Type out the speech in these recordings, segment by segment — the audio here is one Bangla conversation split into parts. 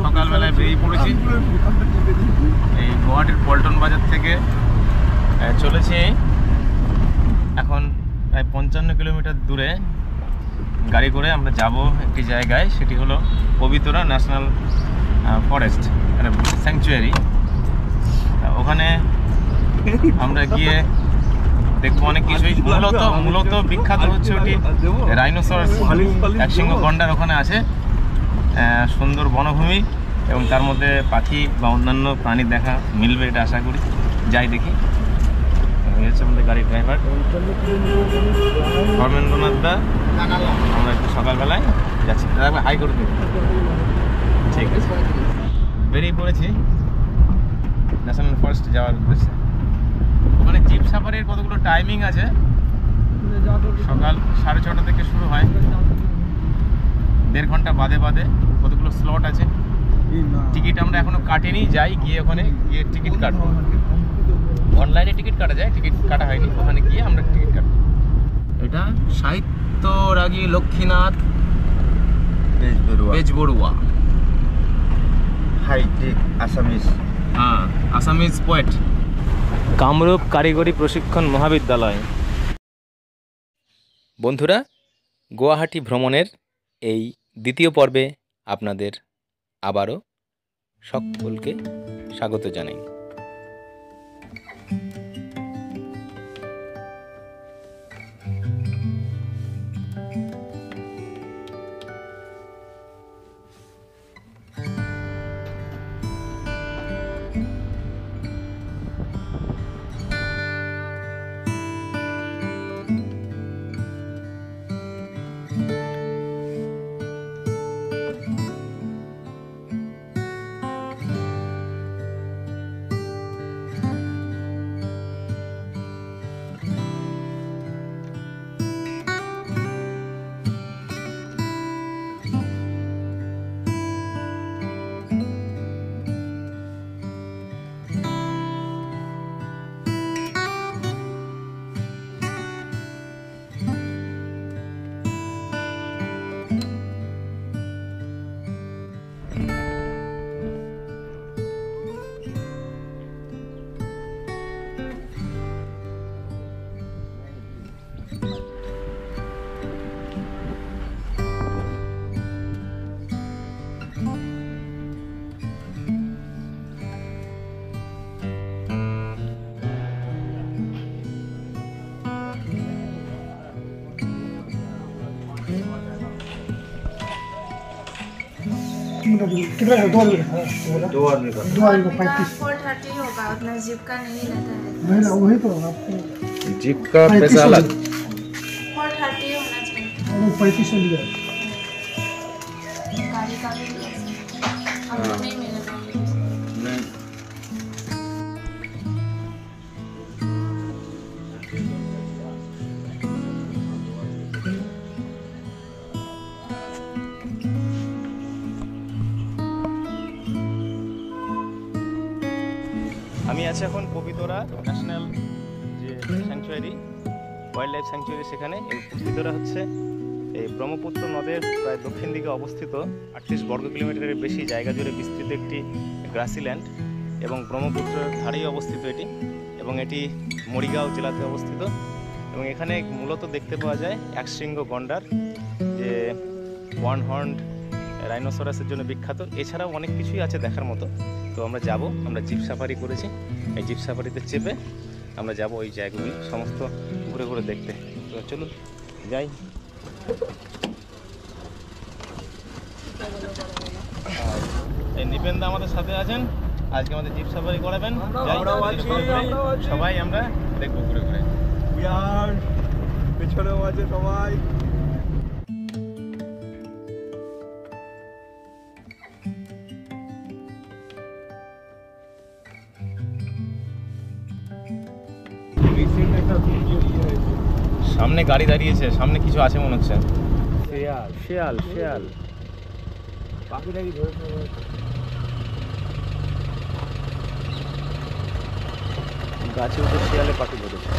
সকালবেলায় বেরিয়ে পড়েছি এই গুয়াহাটির পল্টন বাজার থেকে। চলেছি এখন প্রায় 55 কিলোমিটার দূরে গাড়ি করে আমরা যাব একটি জায়গায়, সেটি হলো পবিতরা ন্যাশনাল ফরেস্ট স্যাংচুয়ারি। ওখানে আমরা গিয়ে দেখবো অনেক কিছুই। মূলত বিখ্যাত হচ্ছে ওটি রাইনোসরাস, একশৃঙ্গ গন্ডার ওখানে আছে। সুন্দর বনভূমি এবং তার মধ্যে পাখি বা অন্যান্য প্রাণী দেখা মিলবে, এটা আশা করি। যাই দেখি। এই হচ্ছে আমাদের গাড়ির ড্রাইভার ধর্মেন্দ্রনাথ দা। আমরা একটু সকালবেলায় যাচ্ছি, দাদা হাই করে দিন। ঠিক আছে, বেরিয়ে পড়েছি ন্যাশনাল ফরেস্ট যাওয়ার উদ্দেশ্যে। ওখানে জিপ সাফারির কতগুলো টাইমিং আছে। সকাল 6:30 থেকে শুরু হয়, 1.5 ঘন্টা বাদে বাদে কতগুলো স্লট আছে। টিকিট আমরা এখনো কাটিনি, যাই গিয়ে ওখানে গিয়ে টিকিট কাটবো। অনলাইনে টিকিট কাটা যায়, টিকিট কাটা হয়নি, ওখানে গিয়ে আমরা টিকিট কাটবো। এটা সাহিত্যরাগী লক্ষ্মীনাথ বেজবড়ুয়া, হাইটেক আসামিজ। হ্যাঁ, আসামিজ পোয়েট। কামরূপ কারিগরি প্রশিক্ষণ মহাবিদ্যালয়। বন্ধুরা, গুয়াহাটি ভ্রমণের এই দ্বিতীয় পর্বে আপনাদের আবারও সকলকে স্বাগত জানাই। कितना है? 2 आदमी का? 2 आदमी का 35। 430 होगा, उतना जिप का नहीं लेता है। नहीं ना, वही तो आपको जीप का पैसा अलग। 430 होना चाहिए। वो 3500 लिया। गाड़ी का भी लिया है। अब नहीं मिलेगा। नहीं, আমি আছি এখন পবিতরা ন্যাশনাল যে স্যাংচুয়ারি, ওয়াইল্ড লাইফ স্যাংচুয়ারি, সেখানে। এই পবিতরা হচ্ছে এই ব্রহ্মপুত্র নদের প্রায় দক্ষিণ দিকে অবস্থিত 38 বর্গ কিলোমিটারের বেশি জায়গা জুড়ে বিস্তৃত একটি গ্রাসিল্যান্ড এবং ব্রহ্মপুত্রের ধারেই অবস্থিত এটি, এবং এটি মরিগাঁও জেলাতে অবস্থিত। এবং এখানে মূলত দেখতে পাওয়া যায় একশৃঙ্গ গন্ডার, যে ওয়ান হর্নড রাইনোসরাসের জন্য বিখ্যাত। এছাড়াও অনেক কিছুই আছে দেখার মতো। তো আমরা যাব, আমরা জিপ সাফারি করেছি, এই জিপ সাফারিতে চেপে আমরা যাব ওই জায়গাগুলি সমস্ত ঘুরে ঘুরে দেখতে। তো চলুন যাই। এই নিপেনদা আমাদের সাথে আছেন, আজকে আমাদের জিপ সাফারি করাবেন। সবাই আমরা দেখবো ঘুরে ঘুরে। পিছনেও আছে সবাই। সামনে গাড়ি দাঁড়িয়েছে, সামনে কিছু আছে মনে হচ্ছে। শিয়াল শিয়াল শিয়াল পাখিটাকে ধরে গাছে উঠে শিয়ালে পাখি ধরেছে।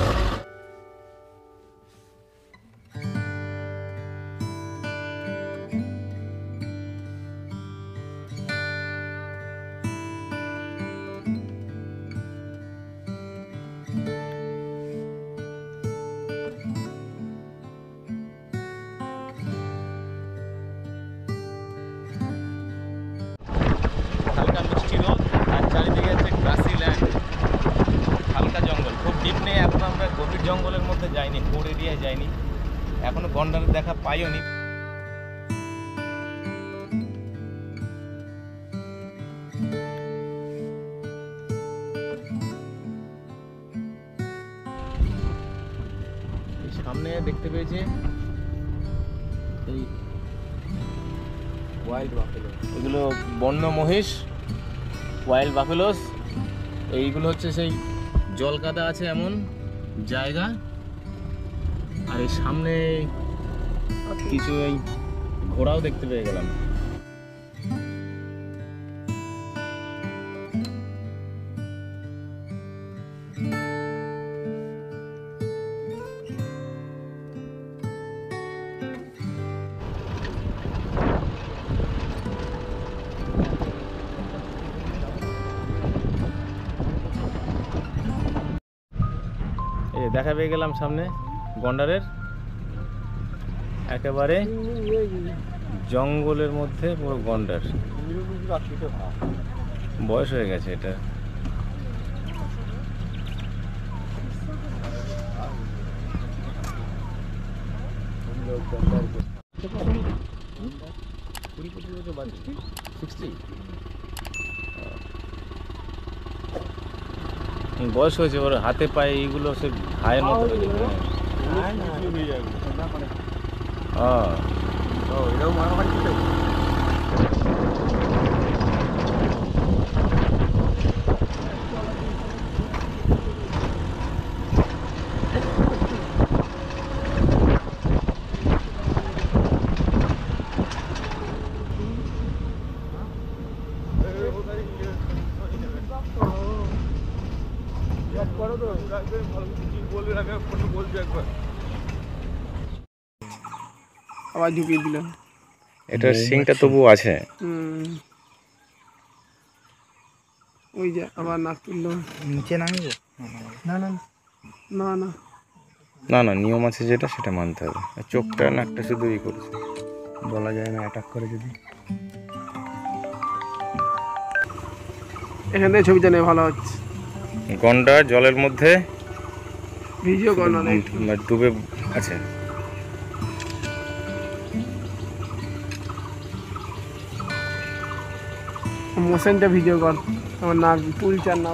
গভীর জঙ্গলের মধ্যে যাইনি, কোর এরিয়ায় যাইনি, এখনো গন্ডারের দেখা পাইও নি। সামনে দেখতে পেয়েছি এই ওয়াইল্ড বাফেলো, এগুলো বন্য মহিষ, ওয়াইল্ড বাফেলোস। এইগুলো হচ্ছে সেই জল কাদা আছে এমন জায়গা, আর এই সামনে কিছু এই ঘোড়াও দেখতে পেয়ে গেলাম। এই দেখা পেয়ে গেলাম সামনে গন্ডারের, একেবারে জঙ্গলের মধ্যে পুরো গন্ডার। বয়স হয়ে গেছে এটা। বয়স হয়েছে, ওর হাতে পায়ে এইগুলো সে ঘায়ের মতো হয়ে যাবে। আবার ঢুকিয়ে দিল। এটার সিংটা তবু আছে। ওই যে আবার নাক তুললো। নিচে নামিব? না না না না না না, নিয়ম আছে যেটা সেটা মানতে হবে। চোখটা নাকটা শুধু ই করেছে, বলা যায় না অ্যাটাক করে যদি। এখান থেকে ছবিটা নেই, ভালো হচ্ছে। গন্ডার জলের মধ্যে ভিডিও কর না ডুবে আছে। মোশনটা ভিডিও কর, আমার নাক তুলছে আর না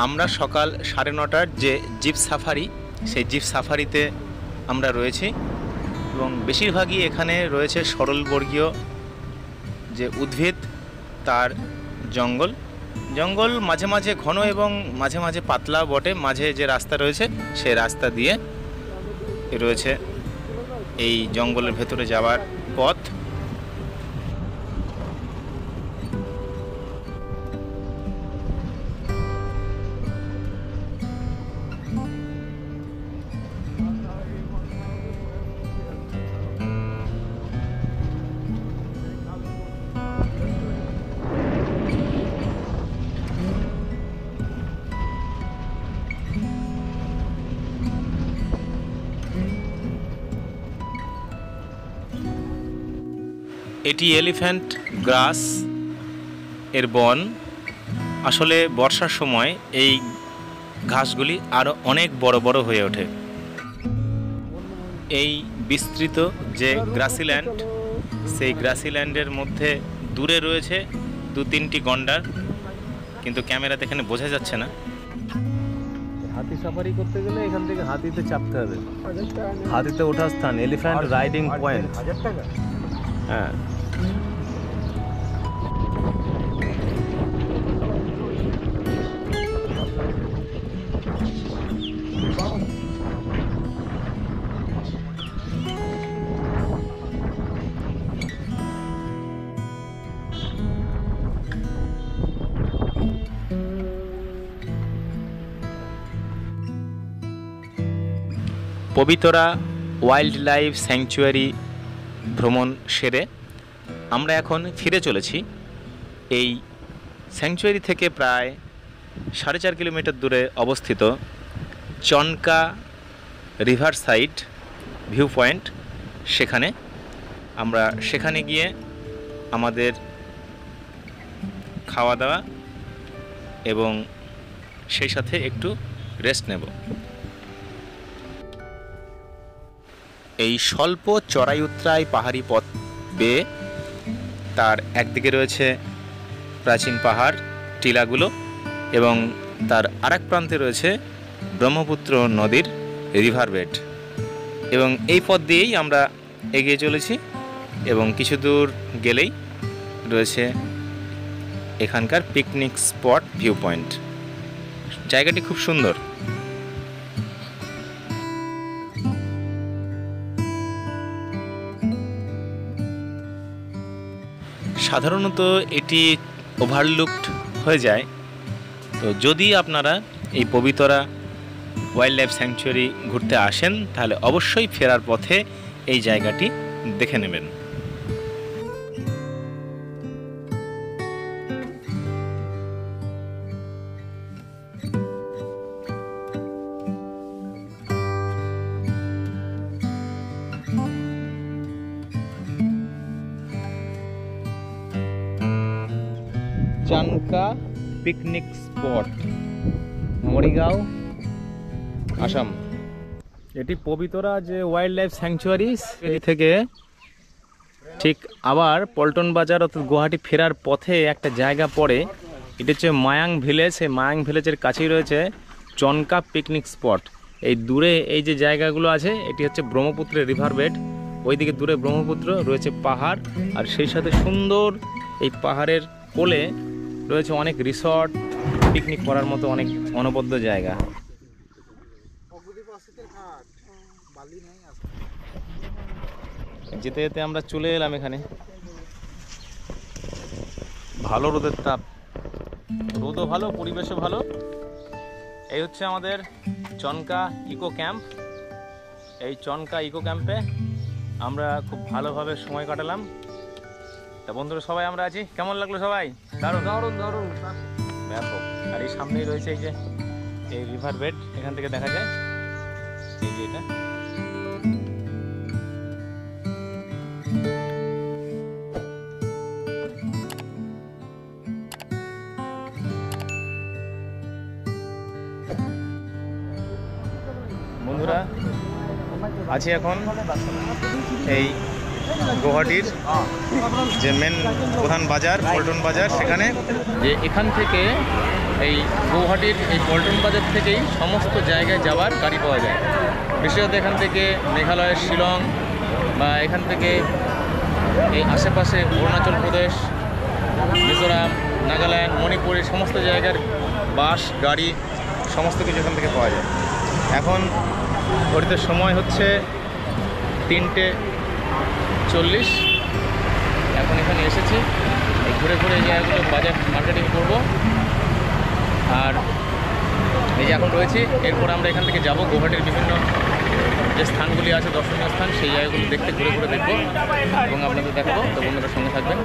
আমরা সকাল 9:30টার যে জিপ সাফারি, সেই জিপ সাফারিতে আমরা রয়েছি এবং বেশিরভাগই এখানে রয়েছে সরলবর্গীয় যে উদ্ভিদ, তার জঙ্গল। জঙ্গল মাঝে মাঝে ঘন এবং মাঝে মাঝে পাতলা বটে। মাঝে যে রাস্তা রয়েছে সেই রাস্তা দিয়ে রয়েছে এই জঙ্গলের ভেতরে যাওয়ার পথ। এটি এলিফ্যান্ট গ্রাস এর বন। আসলে বর্ষার সময় এই ঘাসগুলি আরও অনেক বড় বড় হয়ে ওঠে। এই বিস্তৃত যে গ্রাসিল্যান্ড, সেই গ্রাসিল্যান্ডের মধ্যে দূরে রয়েছে 2-3টি গন্ডার, কিন্তু ক্যামেরাতে এখানে বোঝা যাচ্ছে না। হাতি সাফারি করতে গেলে এখান থেকে হাতিতে চাপতে হবে। হাতিতে ওঠার স্থান এলিফ্যান্ট রাইডিং পয়েন্ট। 1000 টাকা? হ্যাঁ, পবিতরা ওয়াইল্ড লাইফ স্যাংচুয়ারি ভ্রমণ সেরে আমরা এখন ফিরে চলেছি। এই স্যাংচুয়ারি থেকে প্রায় 4.5 কিলোমিটার দূরে অবস্থিত চনকা রিভার সাইড ভিউ পয়েন্ট, সেখানে আমরা সেখানে গিয়ে আমাদের খাওয়া দাওয়া এবং সেই সাথে একটু রেস্ট নেব। এই স্বল্প চড়াই উতরাই পাহাড়ি পথ বেয়ে তার একদিকে রয়েছে প্রাচীন পাহাড় টিলাগুলো এবং তার আরেক প্রান্তে রয়েছে ব্রহ্মপুত্র নদীর রিভার বেড, এবং এই পথ দিয়েই আমরা এগিয়ে চলেছি এবং কিছু দূর গেলেই রয়েছে এখানকার পিকনিক স্পট ভিউ পয়েন্ট। জায়গাটি খুব সুন্দর। সাধারণত এটি ওভারলুকড হয়ে যায়, তো যদি আপনারা এই পবিতরা ওয়াইল্ড লাইফ স্যাংচুয়ারি ঘুরতে আসেন তাহলে অবশ্যই ফেরার পথে এই জায়গাটি দেখে নেবেন। চানকা পিকনিক স্পট, মরিগাঁও, আসাম। এটি পবিতরা যে ওয়াইল্ড লাইফ স্যাংচুয়ারি থেকে ঠিক আবার পল্টন বাজার অর্থাৎ গুয়াহাটি ফেরার পথে একটা জায়গা পড়ে, এটা হচ্ছে মায়াং ভিলেজ। এই মায়াং ভিলেজের কাছেই রয়েছে চনকা পিকনিক স্পট। এই দূরে এই যে জায়গাগুলো আছে এটি হচ্ছে ব্রহ্মপুত্রের রিভার বেড, ওইদিকে দূরে ব্রহ্মপুত্র রয়েছে পাহাড়, আর সেই সাথে সুন্দর এই পাহাড়ের কোলে রয়েছে অনেক রিসর্ট, পিকনিক করার মতো অনেক অনবদ্য জায়গা। যেতে যেতে আমরা চলে এলাম এখানে। ভালো রোদের তাপ, রোদও ভালো, পরিবেশও ভালো। এই হচ্ছে আমাদের চনকা ইকো ক্যাম্প। এই চনকা ইকো ক্যাম্পে আমরা খুব ভালোভাবে সময় কাটালাম। তা বন্ধুরা সবাই আমরা আছি, কেমন লাগলো সবাই? দারুণ দারুণ দারুণ ব্যাপক। আর এই সামনেই রয়েছে এই যে এই রিভার বেড, এখান থেকে দেখা যায় এই যে এটা। বন্ধুরা আছি এখন এই গুয়াহাটির যে মেন প্রধান বাজার পল্টন বাজার, সেখানে যে এখান থেকে এই গুয়াহাটির এই পল্টন বাজার থেকেই সমস্ত জায়গায় যাওয়ার গাড়ি পাওয়া যায়। বিশেষত এখান থেকে মেঘালয়ের শিলং বা এখান থেকে এই আশেপাশে অরুণাচল প্রদেশ, মিজোরাম, নাগাল্যান্ড, মণিপুরের সমস্ত জায়গার বাস গাড়ি সমস্ত কিছু এখান থেকে পাওয়া যায়। এখন ঘড়িতে সময় হচ্ছে 3:40। এখন এখানে এসেছি, ঘুরে ঘুরে এই জায়গাগুলো বাজার মার্কেটিং করব। আর এই যে এখন রয়েছি, এরপর আমরা এখান থেকে যাব গুয়াহাটির বিভিন্ন যে স্থানগুলি আছে দর্শনীয় স্থান, সেই জায়গাগুলো দেখতে ঘুরে ঘুরে দেখবো এবং আপনাদের দেখাবো। তো বন্ধুরা সঙ্গে থাকবেন।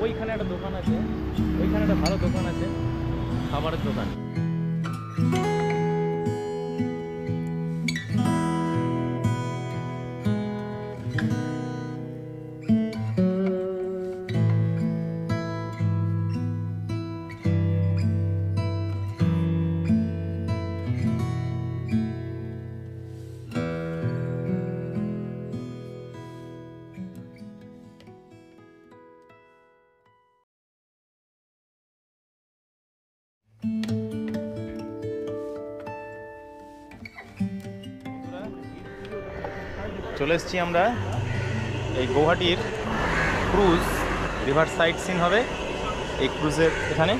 ওইখানে একটা দোকান আছে, ওইখানে একটা ভালো দোকান আছে, খাবারের দোকান। চলে এসেছি আমরা এই গৌহাটির ক্রুজ রিভার সাইড সিন হবে এই ক্রুজের এখানে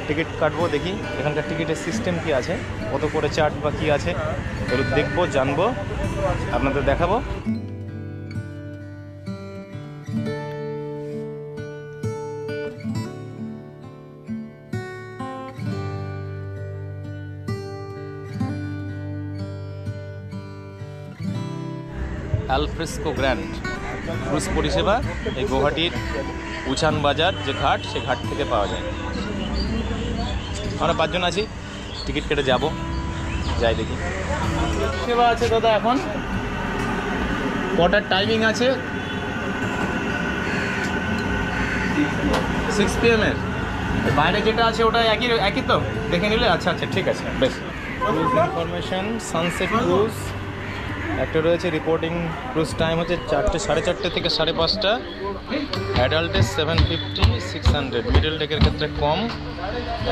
টিকিট কাটবো দেখি এখানকার টিকিটের সিস্টেম কি আছে কত করে চার্জ বা কী আছে এগুলো দেখবো জানবো আপনাদের দেখাবো অ্যালফ্রেস্কো গ্র্যান্ড ক্রুজ পরিষেবা এই গৌহাটির উচান বাজার যে ঘাট সে ঘাট থেকে পাওয়া যায় আমরা 5 জন আছি টিকিট কেটে যাব যাই দেখি সেবা আছে দাদা এখন কটার টাইমিং আছে 6 PM এর বাইরে যেটা আছে ওটা একই তো দেখে নিলে আচ্ছা আচ্ছা ঠিক আছে বেশ ক্রুজ ইনফরমেশন সানসেট ক্রুজ একটা রয়েছে রিপোর্টিং ক্রুজ টাইম হচ্ছে 4টে 4:30 থেকে 5:30 অ্যাডাল্টে 750 600 মিডল ডেকের ক্ষেত্রে কম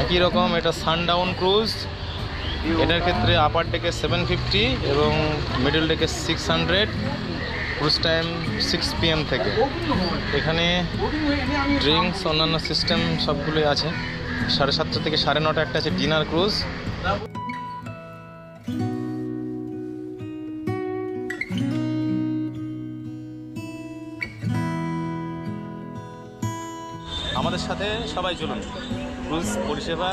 একই রকম এটা সানডাউন ক্রুজ এটার ক্ষেত্রে আপার ডেকে 750 এবং মিডল ডেকে 600 ক্রুজ টাইম 6 PM থেকে এখানে ড্রিঙ্কস অন্যান্য সিস্টেম সবগুলোই আছে 7:30 থেকে 9:30 একটা আছে ডিনার ক্রুজ আমাদের সাথে সবাই চলুন ক্রুজ পরিষেবা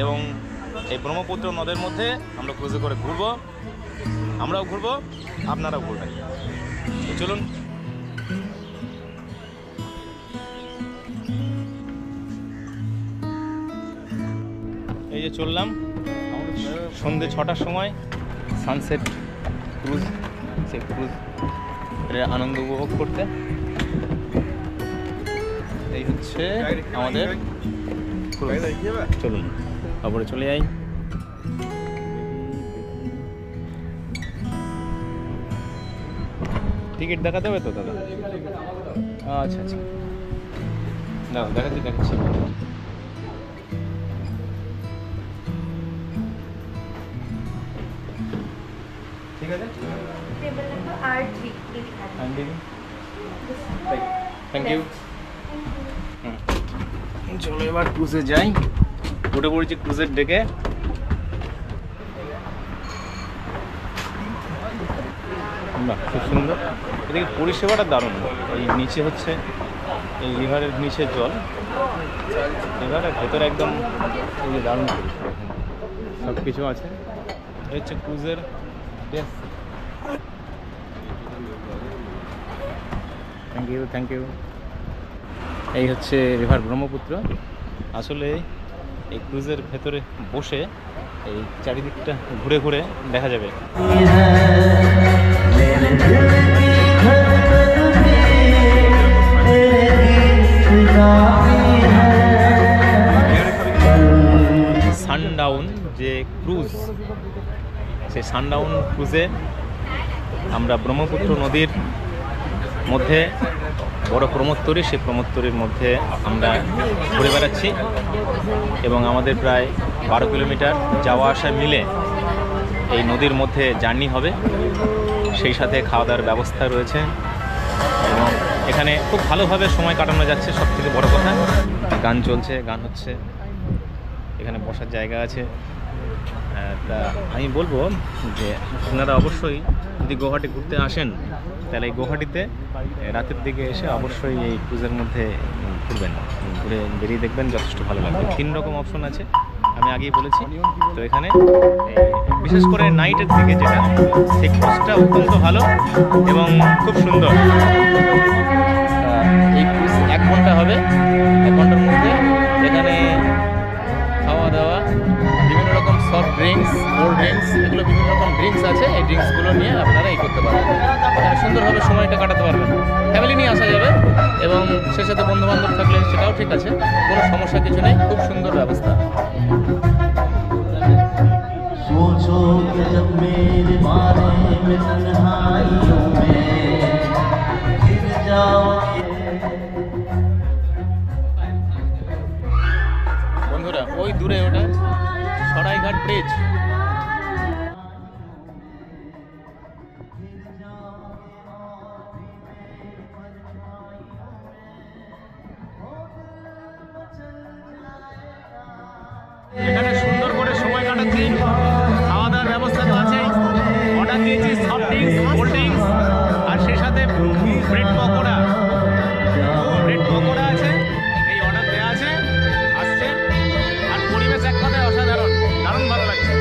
এবং এই ব্রহ্মপুত্র নদের মধ্যে আমরা ক্রুজে করে ঘুরবো আমরাও ঘুরবো আপনারাও ঘুরবেন চলুন এই যে চললাম সন্ধ্যে 6টার সময় সানসেট ক্রুজ সেই ক্রুজ আনন্দ উপভোগ করতে এই হচ্ছে আমাদের চলুন তারপরে চলে যাই টিকিট দেখাতে হবে তো দাদা আচ্ছা আচ্ছা দাও দেখাচ্ছি ঠিক আছে table number R3 thank you চলো এবার ক্রুজে যাই উঠে পড়েছি ক্রুজের ডেকে খুব সুন্দর এদিকে পরিষেবাটা দারুণ এই নিচে হচ্ছে এই রিভারের নিচে জল রিভারের ভেতরে একদম দারুণ পরিষেবা সব কিছু আছে এই হচ্ছে ক্রুজের থ্যাংক ইউ এই হচ্ছে রিভার ব্রহ্মপুত্র আসলে এই ক্রুজের ভেতরে বসে এই চারিদিকটা ঘুরে ঘুরে দেখা যাবে সানডাউন যে ক্রুজ সেই সানডাউন ক্রুজে আমরা ব্রহ্মপুত্র নদীর মধ্যে বড় প্রমোত্তরী সেই প্রমোত্তরীর মধ্যে আমরা ঘুরে বেড়াচ্ছি এবং আমাদের প্রায় 12 কিলোমিটার যাওয়া আসা মিলে এই নদীর মধ্যে জার্নি হবে সেই সাথে খাওয়া দাওয়ার ব্যবস্থা রয়েছে এবং এখানে খুব ভালোভাবে সময় কাটানো যাচ্ছে সবথেকে বড় কথা গান চলছে গান হচ্ছে এখানে বসার জায়গা আছে তা আমি বলবো যে আপনারা অবশ্যই যদি গৌহাটি ঘুরতে আসেন তাহলে এই গৌহাটিতে রাতের দিকে এসে অবশ্যই এই ক্রুজের মধ্যে ঘুরবেন ঘুরে বেরিয়ে দেখবেন যথেষ্ট ভালো লাগবে 3 রকম অপশন আছে আমি আগেই বলেছি তো এখানে বিশেষ করে নাইটের দিকে যেটা সেই ক্রুজটা অত্যন্ত ভালো এবং খুব সুন্দর এই ক্রুজ 1 ঘন্টা হবে 1 ঘন্টার মধ্যে এখানে খাওয়া দাওয়া বিভিন্ন রকম সফট ড্রিঙ্কস কোল্ড ড্রিঙ্কস এগুলো বিভিন্ন রকম ড্রিঙ্কস আছে এই ড্রিঙ্কসগুলো নিয়ে আপনারা এই করতে পারবেন এখানে সুন্দরভাবে সময়টা কাটাতে পারবেন ফ্যামিলি নিয়ে আসা যাবে এবং সেই সাথে বন্ধুবান্ধব থাকলে সেটাও ঠিক আছে কোনো সমস্যা কিছু নেই খুব সুন্দর ব্যবস্থা सोचो कि जब मेरे बारे में तन्हाइयों में गिर जाओगे বন্ধুরা ওই দূরে ওটা সরাইঘাট ব্রিজ এখানে সুন্দর করে সময় কাটাচ্ছি। খাওয়া দাওয়ার ব্যবস্থা তো আছেই। অর্ডার দিয়েছি সফট ড্রিঙ্কস, কোল্ড ড্রিঙ্কস আর সেই সাথে ব্রেড পকোড়া। ব্রেড পকোড়া আছে, এই অর্ডার দেওয়া আছে, আসছে। আর পরিবেশ এক কথায় অসাধারণ, দারুণ ভালো লাগছে।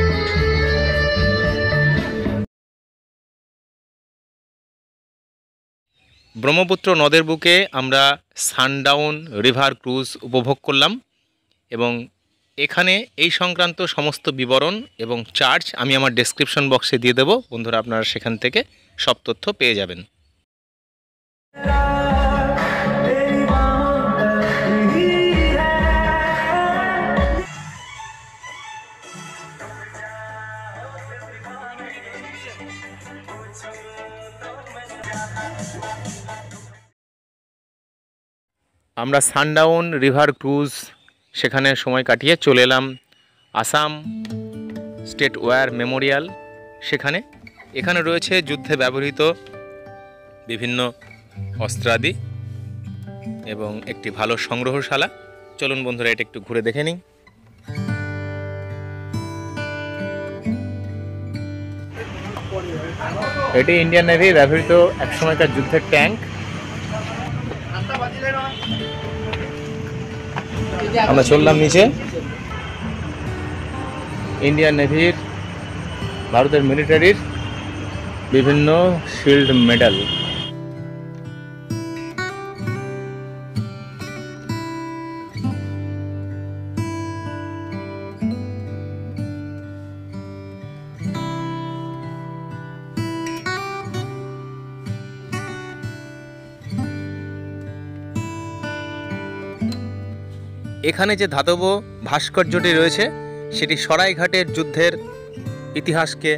ব্রহ্মপুত্র নদের বুকে আমরা সানডাউন রিভার ক্রুজ উপভোগ করলাম এবং এখানে এই সংক্রান্ত সমস্ত বিবরণ এবং চার্জ আমি আমার ডেসক্রিপশন বক্সে দিয়ে দেবো। বন্ধুরা আপনারা সেখান থেকে সব তথ্য পেয়ে যাবেন। আমরা সানডাউন রিভার ক্রুজ সেখানে সময় কাটিয়ে চলে এলাম আসাম স্টেট ওয়্যার মেমোরিয়াল। এখানে রয়েছে যুদ্ধে ব্যবহৃত বিভিন্ন অস্ত্রাদি এবং একটি ভালো সংগ্রহশালা। চলুন বন্ধুরা এটা একটু ঘুরে দেখে নিই। এটি ইন্ডিয়ান নেভি ব্যবহৃত একসময়কার যুদ্ধের ট্যাঙ্ক। আমরা চললাম নিচে। ইন্ডিয়ান নেভির, ভারতের মিলিটারির বিভিন্ন শিল্ড মেডেল। এখানে যে ধাতব ভাস্কর্যটি রয়েছে সেটি সরাইঘাটের যুদ্ধের ইতিহাসকে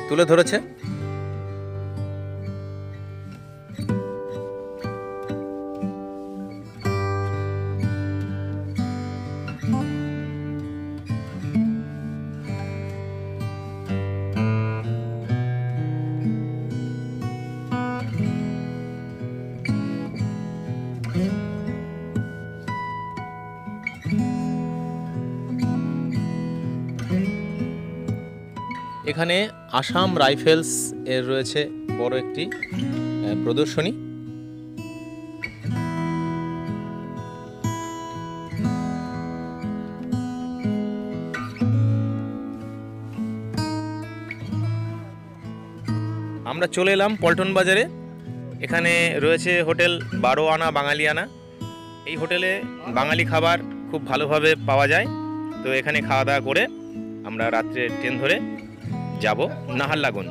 তুলে ধরেছে। এখানে আসাম রাইফেলস এর রয়েছে বড় একটি প্রদর্শনী। আমরা চলে এলাম পল্টন বাজারে। এখানে রয়েছে হোটেল 12 আনা বাঙালিয়ানা। এই হোটেলে বাঙালি খাবার খুব ভালোভাবে পাওয়া যায়। তো এখানে খাওয়া দাওয়া করে আমরা রাত্রে ট্রেন ধরে যাব নাহারলাগুন।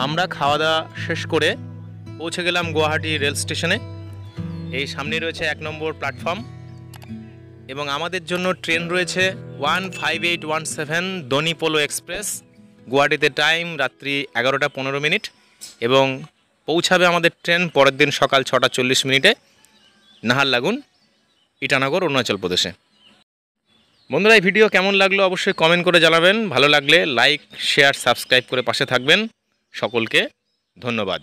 আমরা খাওয়া দাওয়া শেষ করে পৌঁছে গেলাম গুয়াহাটি রেল স্টেশনে। এই সামনে রয়েছে 1 নম্বর প্ল্যাটফর্ম এবং আমাদের জন্য ট্রেন রয়েছে 15817 দনি পোলো এক্সপ্রেস। গুয়াহাটিতে টাইম রাত্রি 11টা 15 মিনিট এবং পৌঁছাবে আমাদের ট্রেন পরের দিন সকাল 6টা 40 মিনিটে নাহারলাগুন, ইটানগর, অরুণাচল প্রদেশে। বন্ধুরা এই ভিডিও কেমন লাগলো অবশ্যই কমেন্ট করে জানাবেন। ভালো লাগলে লাইক, শেয়ার, সাবস্ক্রাইব করে পাশে থাকবেন। সকলকে ধন্যবাদ।